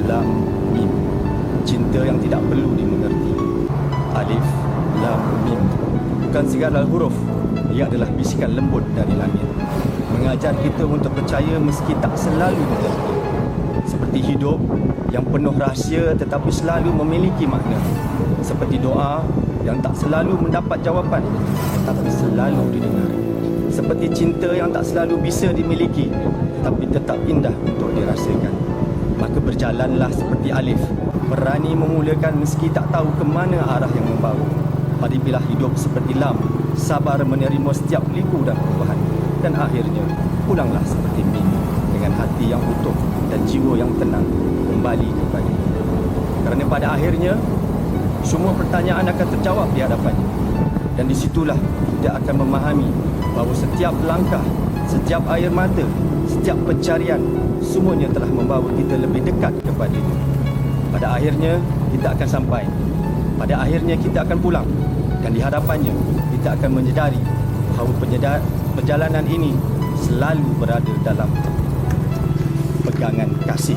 Lam, Mim. Cinta yang tidak perlu dimengerti. Alif, Lam, Mim. Bukan segala huruf. Ia adalah bisikan lembut dari langit. Mengajar kita untuk percaya meski tak selalu mengerti. Seperti hidup yang penuh rahsia tetapi selalu memiliki makna. Seperti doa yang tak selalu mendapat jawapan tetapi selalu didengar. Seperti cinta yang tak selalu bisa dimiliki tetapi tetap indah untuk dirasakan. Maka berjalanlah seperti Alif, berani memulakan meski tak tahu ke mana arah yang membawa. Hadapilah hidup seperti Lam, sabar menerima setiap liku dan perubahan. Dan akhirnya, pulanglah seperti Mim, dengan hati yang utuh dan jiwa yang tenang, kembali kepada. Kerana pada akhirnya, semua pertanyaan akan terjawab di hadapannya. Dan disitulah kita akan memahami bahawa setiap langkah, setiap air mata, setiap pencarian, semuanya telah membawa kita lebih dekat kepadanya. Pada akhirnya, kita akan sampai. Pada akhirnya, kita akan pulang. Dan di hadapannya, kita akan menyedari bahawa perjalanan ini selalu berada dalam pegangan kasih.